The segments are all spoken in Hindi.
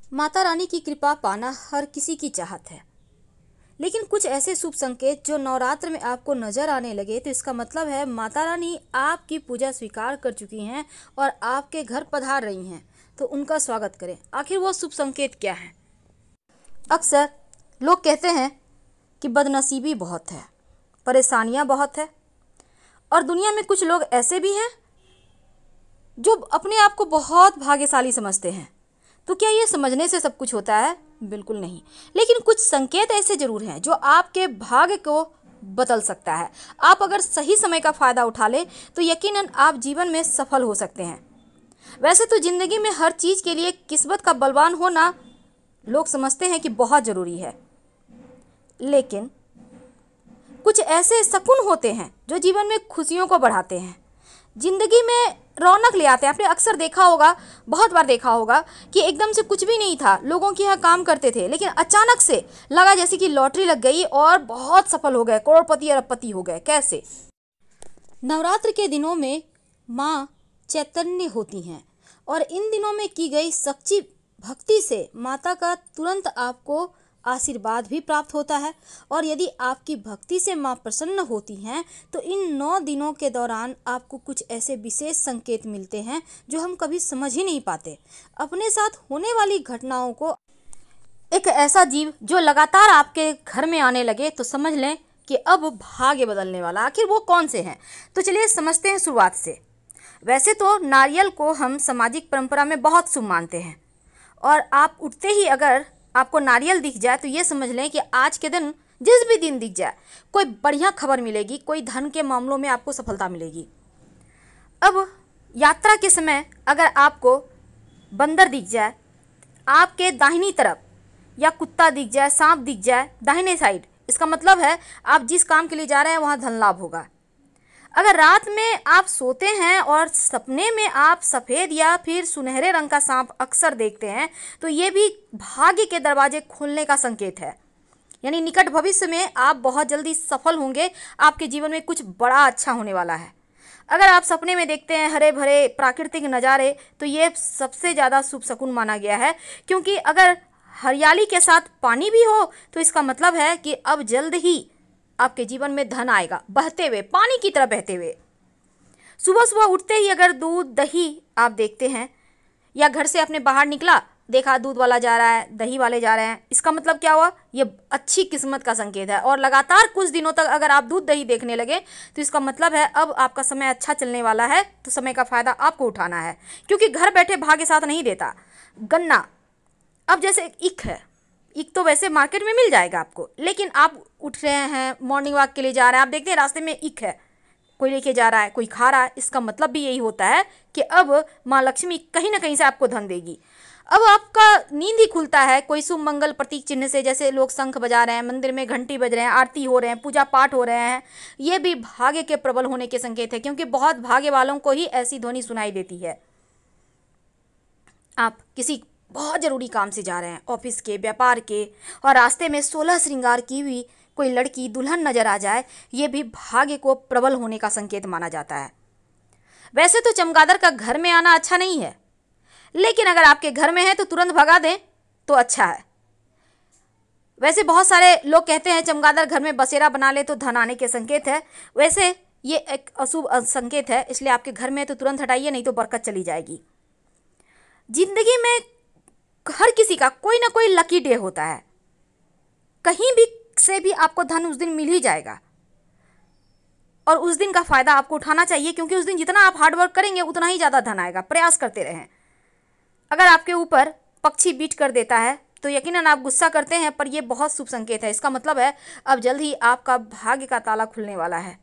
माता रानी की कृपा पाना हर किसी की चाहत है, लेकिन कुछ ऐसे शुभ संकेत जो नवरात्र में आपको नजर आने लगे तो इसका मतलब है माता रानी आपकी पूजा स्वीकार कर चुकी हैं और आपके घर पधार रही हैं। तो उनका स्वागत करें। आखिर वो शुभ संकेत क्या है? अक्सर लोग कहते हैं कि बदनसीबी बहुत है, परेशानियां बहुत है, और दुनिया में कुछ लोग ऐसे भी हैं जो अपने आप को बहुत भाग्यशाली समझते हैं। तो क्या ये समझने से सब कुछ होता है? बिल्कुल नहीं। लेकिन कुछ संकेत ऐसे जरूर हैं जो आपके भाग्य को बदल सकता है। आप अगर सही समय का फायदा उठा ले तो यकीनन आप जीवन में सफल हो सकते हैं। वैसे तो जिंदगी में हर चीज के लिए किस्मत का बलवान होना लोग समझते हैं कि बहुत जरूरी है, लेकिन कुछ ऐसे शकुन होते हैं जो जीवन में खुशियों को बढ़ाते हैं, जिंदगी में रौनक ले आते हैं। आपने अक्सर देखा होगा, बहुत बार देखा होगा कि एकदम से कुछ भी नहीं था, लोगों के यहाँ काम करते थे, लेकिन अचानक से लगा जैसे कि लॉटरी लग गई और बहुत सफल हो गए, करोड़पति अरबपति हो गए। कैसे? नवरात्र के दिनों में माँ चैतन्य होती हैं और इन दिनों में की गई सच्ची भक्ति से माता का तुरंत आपको आशीर्वाद भी प्राप्त होता है। और यदि आपकी भक्ति से माँ प्रसन्न होती हैं तो इन 9 दिनों के दौरान आपको कुछ ऐसे विशेष संकेत मिलते हैं जो हम कभी समझ ही नहीं पाते। अपने साथ होने वाली घटनाओं को एक ऐसा जीव जो लगातार आपके घर में आने लगे तो समझ लें कि अब भाग्य बदलने वाला। आखिर वो कौन से हैं? तो चलिए समझते हैं शुरुआत से। वैसे तो नारियल को हम सामाजिक परंपरा में बहुत शुभ मानते हैं, और आप उठते ही अगर आपको नारियल दिख जाए तो ये समझ लें कि आज के दिन, जिस भी दिन दिख जाए, कोई बढ़िया खबर मिलेगी, कोई धन के मामलों में आपको सफलता मिलेगी। अब यात्रा के समय अगर आपको बंदर दिख जाए आपके दाहिनी तरफ, या कुत्ता दिख जाए, सांप दिख जाए दाहिने साइड, इसका मतलब है आप जिस काम के लिए जा रहे हैं वहाँ धन लाभ होगा। अगर रात में आप सोते हैं और सपने में आप सफ़ेद या फिर सुनहरे रंग का सांप अक्सर देखते हैं तो ये भी भाग्य के दरवाजे खुलने का संकेत है। यानी निकट भविष्य में आप बहुत जल्दी सफल होंगे, आपके जीवन में कुछ बड़ा अच्छा होने वाला है। अगर आप सपने में देखते हैं हरे भरे प्राकृतिक नज़ारे तो ये सबसे ज़्यादा शुभ शकुन माना गया है, क्योंकि अगर हरियाली के साथ पानी भी हो तो इसका मतलब है कि अब जल्द ही आपके जीवन में धन आएगा, बहते हुए, पानी की तरह बहते हुए। सुबह सुबह उठते ही अगर दूध दही आप देखते हैं, या घर से अपने बाहर निकला, देखा दूध वाला जा रहा है, दही वाले जा रहे हैं, इसका मतलब क्या हुआ? ये अच्छी किस्मत का संकेत है। और लगातार कुछ दिनों तक अगर आप दूध दही देखने लगे तो इसका मतलब है अब आपका समय अच्छा चलने वाला है, तो समय का फायदा आपको उठाना है, क्योंकि घर बैठे भाग्य साथ नहीं देता। गन्ना, अब जैसे ईख है, ईख तो वैसे मार्केट में मिल जाएगा आपको, लेकिन आप उठ रहे हैं, मॉर्निंग वॉक के लिए जा रहे हैं, आप देखते हैं रास्ते में ईख है, कोई लेके जा रहा है, कोई खा रहा है, इसका मतलब भी यही होता है कि अब माँ लक्ष्मी कहीं ना कहीं से आपको धन देगी। अब आपका नींद ही खुलता है कोई शुभ मंगल प्रतीक चिन्ह से, जैसे लोग शंख बजा रहे हैं, मंदिर में घंटी बज रहे हैं, आरती हो रहे हैं, पूजा पाठ हो रहे हैं, ये भी भाग्य के प्रबल होने के संकेत है, क्योंकि बहुत भाग्य वालों को ही ऐसी ध्वनि सुनाई देती है। आप किसी बहुत ज़रूरी काम से जा रहे हैं, ऑफिस के, व्यापार के, और रास्ते में 16 श्रृंगार की हुई कोई लड़की दुल्हन नजर आ जाए, ये भी भाग्य को प्रबल होने का संकेत माना जाता है। वैसे तो चमगादड़ का घर में आना अच्छा नहीं है, लेकिन अगर आपके घर में है तो तुरंत भगा दें तो अच्छा है। वैसे बहुत सारे लोग कहते हैं चमगादड़ घर में बसेरा बना ले तो धन आने के संकेत है। वैसे ये एक अशुभ संकेत है, इसलिए आपके घर में है तो तुरंत हटाइए, नहीं तो बरकत चली जाएगी। जिंदगी में हर किसी का कोई ना कोई लकी डे होता है, कहीं भी से भी आपको धन उस दिन मिल ही जाएगा, और उस दिन का फायदा आपको उठाना चाहिए, क्योंकि उस दिन जितना आप हार्डवर्क करेंगे उतना ही ज़्यादा धन आएगा। प्रयास करते रहें। अगर आपके ऊपर पक्षी बीट कर देता है तो यकीनन आप गुस्सा करते हैं, पर यह बहुत शुभ संकेत है। इसका मतलब है अब जल्द ही आपका भाग्य का ताला खुलने वाला है।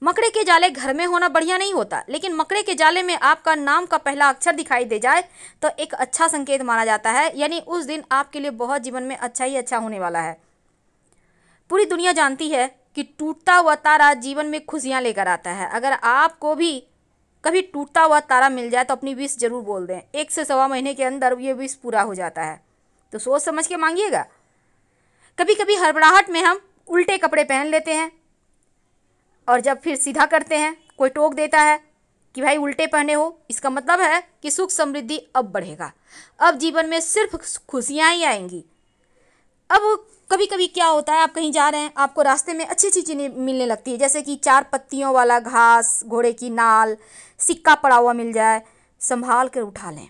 मकड़े के जाले घर में होना बढ़िया नहीं होता, लेकिन मकड़े के जाले में आपका नाम का पहला अक्षर दिखाई दे जाए तो एक अच्छा संकेत माना जाता है, यानी उस दिन आपके लिए बहुत जीवन में अच्छा ही अच्छा होने वाला है। पूरी दुनिया जानती है कि टूटता हुआ तारा जीवन में खुशियां लेकर आता है। अगर आपको भी कभी टूटता हुआ तारा मिल जाए तो अपनी विश जरूर बोल दें, 1 से सवा महीने के अंदर ये विश पूरा हो जाता है, तो सोच समझ के मांगिएगा। कभी कभी हड़बड़ाहट में हम उल्टे कपड़े पहन लेते हैं, और जब फिर सीधा करते हैं कोई टोक देता है कि भाई उल्टे पहने हो, इसका मतलब है कि सुख समृद्धि अब बढ़ेगा, अब जीवन में सिर्फ खुशियाँ ही आएंगी। अब कभी कभी क्या होता है, आप कहीं जा रहे हैं, आपको रास्ते में अच्छी अच्छी चीज़ें मिलने लगती है, जैसे कि 4 पत्तियों वाला घास, घोड़े की नाल, सिक्का पड़ा हुआ मिल जाए, संभाल कर उठा लें।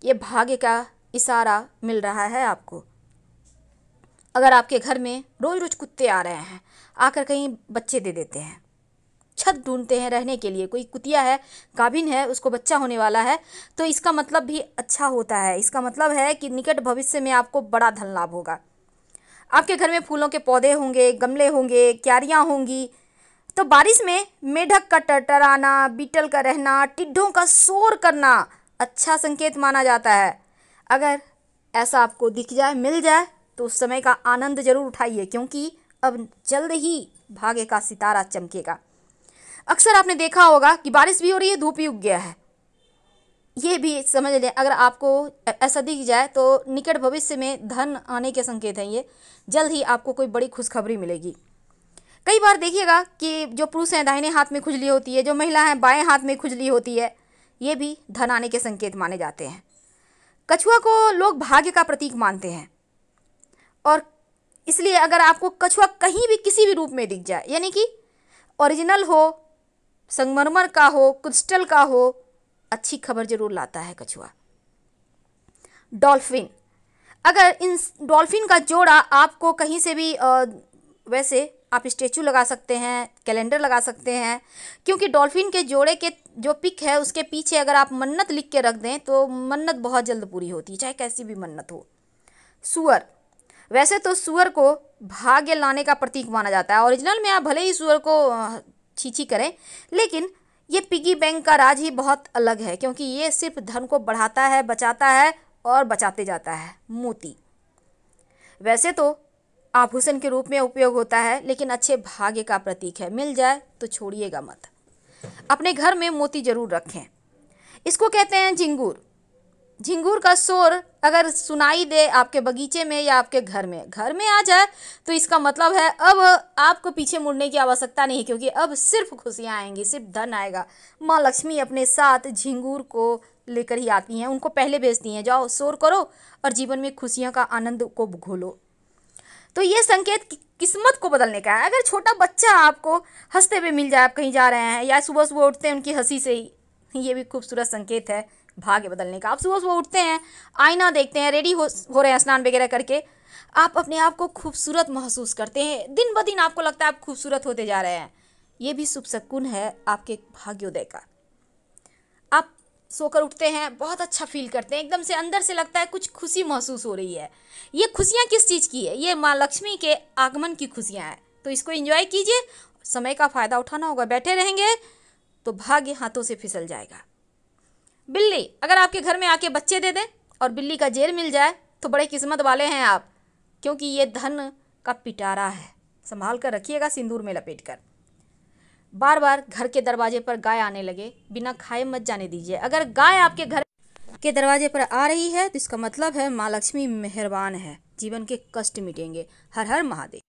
ये भाग्य का इशारा मिल रहा है आपको। अगर आपके घर में रोज रोज कुत्ते आ रहे हैं, आकर कहीं बच्चे दे देते हैं, छत ढूंढते हैं रहने के लिए, कोई कुतिया है, गाभिन है, उसको बच्चा होने वाला है, तो इसका मतलब भी अच्छा होता है। इसका मतलब है कि निकट भविष्य में आपको बड़ा धन लाभ होगा। आपके घर में फूलों के पौधे होंगे, गमले होंगे, क्यारियाँ होंगी, तो बारिश में मेढक का टरटराना, बीटल का रहना, टिड्ढों का शोर करना अच्छा संकेत माना जाता है। अगर ऐसा आपको दिख जाए, मिल जाए, तो उस समय का आनंद जरूर उठाइए, क्योंकि अब जल्द ही भाग्य का सितारा चमकेगा। अक्सर आपने देखा होगा कि बारिश भी हो रही है, धूप भी उग गया है। ये भी समझ लें, अगर आपको ऐसा दिख जाए तो निकट भविष्य में धन आने के संकेत हैं। ये जल्द ही आपको कोई बड़ी खुशखबरी मिलेगी। कई बार देखिएगा कि जो पुरुष हैं दाहिने हाथ में खुजली होती है, जो महिला हैं बाएं हाथ में खुजली होती है, ये भी धन आने के संकेत माने जाते हैं। कछुआ को लोग भाग्य का प्रतीक मानते हैं, और इसलिए अगर आपको कछुआ कहीं भी किसी भी रूप में दिख जाए, यानी कि ओरिजिनल हो, संगमरमर का हो, क्रिस्टल का हो, अच्छी खबर जरूर लाता है कछुआ। डॉल्फिन, अगर इन डॉल्फिन का जोड़ा आपको कहीं से भी वैसे आप स्टेचू लगा सकते हैं, कैलेंडर लगा सकते हैं, क्योंकि डॉल्फिन के जोड़े के जो पिक है उसके पीछे अगर आप मन्नत लिख के रख दें तो मन्नत बहुत जल्द पूरी होती है, चाहे कैसी भी मन्नत हो। सूअर, वैसे तो सूअर को भाग्य लाने का प्रतीक माना जाता है। ओरिजिनल में आप भले ही सूअर को छीछी करें, लेकिन ये पिगी बैंक का राज ही बहुत अलग है, क्योंकि ये सिर्फ धन को बढ़ाता है, बचाता है और बचाते जाता है। मोती, वैसे तो आभूषण के रूप में उपयोग होता है, लेकिन अच्छे भाग्य का प्रतीक है। मिल जाए तो छोड़िएगा मत, अपने घर में मोती जरूर रखें। इसको कहते हैं झिंगूर। झिंगूर का शोर अगर सुनाई दे आपके बगीचे में या आपके घर में आ जाए, तो इसका मतलब है अब आपको पीछे मुड़ने की आवश्यकता नहीं, क्योंकि अब सिर्फ खुशियाँ आएंगी, सिर्फ धन आएगा। माँ लक्ष्मी अपने साथ झिंगूर को लेकर ही आती हैं, उनको पहले भेजती हैं, जाओ शोर करो और जीवन में खुशियों का आनंद को घोलो। तो ये संकेत किस्मत को बदलने का है। अगर छोटा बच्चा आपको हंसते हुए मिल जाए, आप कहीं जा रहे हैं, या सुबह सुबह उठते हैं उनकी हंसी से ही, ये भी खूबसूरत संकेत है भाग्य बदलने का। आप सुबह सुबह उठते हैं, आईना देखते हैं, रेडी हो रहे हैं स्नान वगैरह करके, आप अपने आप को खूबसूरत महसूस करते हैं, दिन ब दिन आपको लगता है आप खूबसूरत होते जा रहे हैं। ये भी शुभ शकुन है आपके भाग्योदय का। आप सोकर उठते हैं, बहुत अच्छा फील करते हैं, एकदम से अंदर से लगता है कुछ खुशी महसूस हो रही है। ये खुशियाँ किस चीज़ की है? ये माँ लक्ष्मी के आगमन की खुशियाँ हैं। तो इसको एंजॉय कीजिए, समय का फ़ायदा उठाना होगा। बैठे रहेंगे तो भाग्य हाथों से फिसल जाएगा। बिल्ली, अगर आपके घर में आके बच्चे दे दें और बिल्ली का जेर मिल जाए तो बड़े किस्मत वाले हैं आप, क्योंकि ये धन का पिटारा है। संभाल कर रखिएगा सिंदूर में लपेट कर। बार बार घर के दरवाजे पर गाय आने लगे, बिना खाए मत जाने दीजिए। अगर गाय आपके घर के दरवाजे पर आ रही है तो इसका मतलब है माँ लक्ष्मी मेहरबान है, जीवन के कष्ट मिटेंगे। हर हर महादेव।